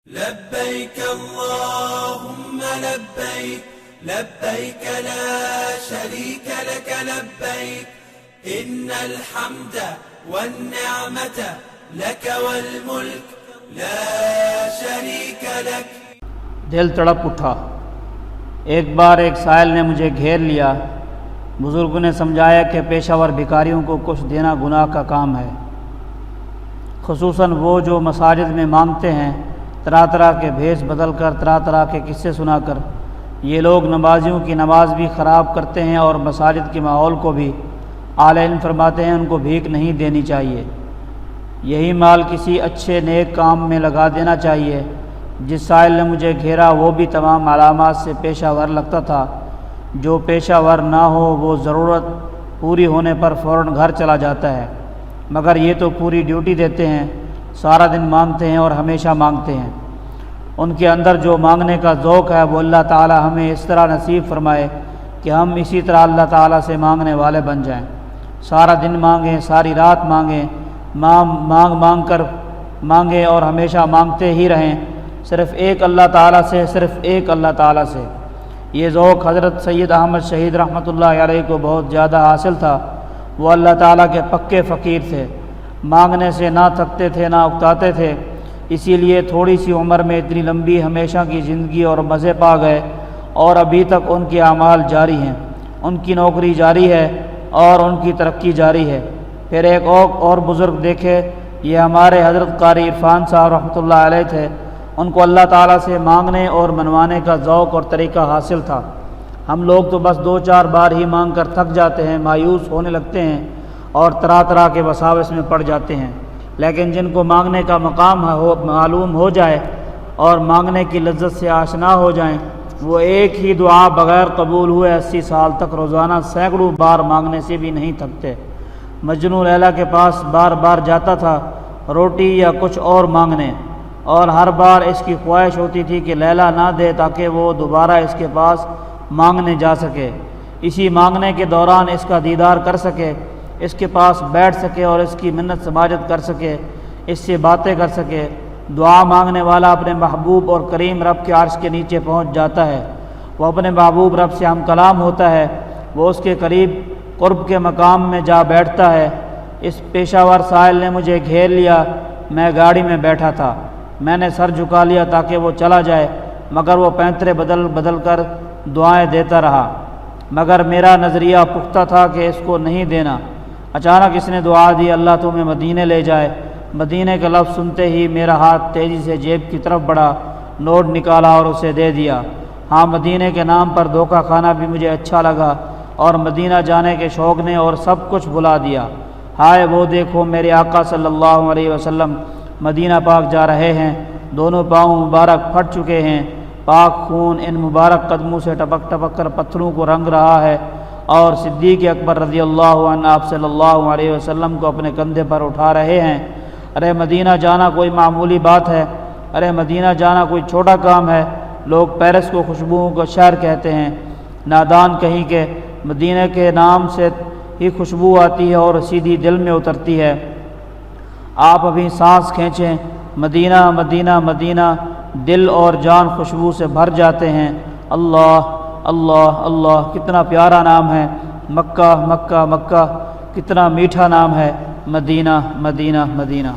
لبيك اللهم لبيك لبيك لا شريك لك لبيك إن الحمد والنعمة لك والملك لا شريك لك۔ دل تڑپ اٹھا۔ ایک بار ایک سائل نے مجھے گھیر لیا۔ بزرگوں نے سمجھایا کہ پیشہ ور بھکاریوں کو کچھ دینا گناہ کا کام ہے، خصوصاً وہ جو مساجد میں مانگتے ہیں، طرح طرح کے بھیس بدل کر، طرح طرح کے قصے سنا کر۔ یہ لوگ نمازیوں کی نماز بھی خراب کرتے ہیں اور مساجد کے ماحول کو بھی۔ اعلی علم فرماتے ہیں ان کو بھیک نہیں دینی چاہیے، یہی مال کسی اچھے نیک کام میں لگا دینا چاہیے۔ جس سائل نے مجھے گھیرا وہ بھی تمام علامات سے پیشہ ور لگتا تھا۔ جو پیشہ ور نہ ہو وہ ضرورت پوری ہونے پر فوراً گھر چلا جاتا ہے، مگر یہ تو پوری ڈیوٹی دیتے ہیں، سارا دن مانگتے ہیں اور ہمیشہ مانگتے ہیں۔ ان کے اندر جو مانگنے کا ذوق ہے وہ اللہ تعالی ہمیں اس طرح نصیب فرمائے کہ ہم اسی طرح اللہ تعالی سے مانگنے والے بن جائیں۔ سارا دن مانگیں، ساری رات مانگیں، مانگ کر مانگیں اور ہمیشہ مانگتے ہی رہیں، صرف ایک اللہ تعالیٰ سے، صرف ایک اللہ تعالیٰ سے۔ یہ ذوق حضرت سید احمد شہید رحمۃ اللہ علیہ کو بہت زیادہ حاصل تھا۔ وہ اللہ تعالیٰ کے پکے فقیر تھے، مانگنے سے نہ تھکتے تھے نہ اکتاتے تھے، اسی لیے تھوڑی سی عمر میں اتنی لمبی ہمیشہ کی زندگی اور مزے پا گئے، اور ابھی تک ان کے اعمال جاری ہیں، ان کی نوکری جاری ہے اور ان کی ترقی جاری ہے۔ پھر ایک اور بزرگ دیکھے، یہ ہمارے حضرت قاری عرفان صاحب رحمۃ اللہ علیہ تھے۔ ان کو اللہ تعالیٰ سے مانگنے اور منوانے کا ذوق اور طریقہ حاصل تھا۔ ہم لوگ تو بس 2-4 بار ہی مانگ کر تھک جاتے ہیں، مایوس ہونے لگتے ہیں اور طرح طرح کے وساوس میں پڑ جاتے ہیں، لیکن جن کو مانگنے کا مقام معلوم ہو جائے اور مانگنے کی لذت سے آشنا ہو جائیں، وہ ایک ہی دعا بغیر قبول ہوئے 80 سال تک روزانہ سینکڑوں بار مانگنے سے بھی نہیں تھکتے۔ مجنوں لیلا کے پاس بار بار جاتا تھا روٹی یا کچھ اور مانگنے، اور ہر بار اس کی خواہش ہوتی تھی کہ لیلا نہ دے تاکہ وہ دوبارہ اس کے پاس مانگنے جا سکے، اسی مانگنے کے دوران اس کا دیدار کر سکے، اس کے پاس بیٹھ سکے اور اس کی منت سماجت کر سکے، اس سے باتیں کر سکے۔ دعا مانگنے والا اپنے محبوب اور کریم رب کے عرش کے نیچے پہنچ جاتا ہے، وہ اپنے محبوب رب سے ہم کلام ہوتا ہے، وہ اس کے قریب قرب کے مقام میں جا بیٹھتا ہے۔ اس پیشہ ور سائل نے مجھے گھیر لیا، میں گاڑی میں بیٹھا تھا، میں نے سر جھکا لیا تاکہ وہ چلا جائے، مگر وہ پینترے بدل کر دعائیں دیتا رہا، مگر میرا نظریہ پختہ تھا کہ اس کو نہیں دینا۔ اچانک اس نے دعا دی، اللہ تمہیں مدینے لے جائے۔ مدینے کا لفظ سنتے ہی میرا ہاتھ تیزی سے جیب کی طرف بڑھا، نوٹ نکالا اور اسے دے دیا۔ ہاں، مدینے کے نام پر دھوکہ کھانا بھی مجھے اچھا لگا اور مدینہ جانے کے شوق نے اور سب کچھ بھلا دیا۔ ہائے وہ دیکھو میرے آقا صلی اللہ علیہ وسلم مدینہ پاک جا رہے ہیں، دونوں پاؤں مبارک پھٹ چکے ہیں، پاک خون ان مبارک قدموں سے ٹپک ٹپک کر پتھروں کو رنگ رہا ہے، اور صدیق اکبر رضی اللہ عنہ آپ صلی اللہ علیہ وسلم کو اپنے کندھے پر اٹھا رہے ہیں۔ ارے مدینہ جانا کوئی معمولی بات ہے؟ ارے مدینہ جانا کوئی چھوٹا کام ہے؟ لوگ پیرس کو خوشبوؤں کا شہر کہتے ہیں، نادان کہیں کہ مدینہ کے نام سے ہی خوشبو آتی ہے اور سیدھی دل میں اترتی ہے۔ آپ ابھی سانس کھینچیں، مدینہ مدینہ مدینہ، دل اور جان خوشبو سے بھر جاتے ہیں۔ اللہ اللہ اللہ، کتنا پیارا نام ہے مکہ مکہ مکہ، کتنا میٹھا نام ہے مدینہ مدینہ مدینہ۔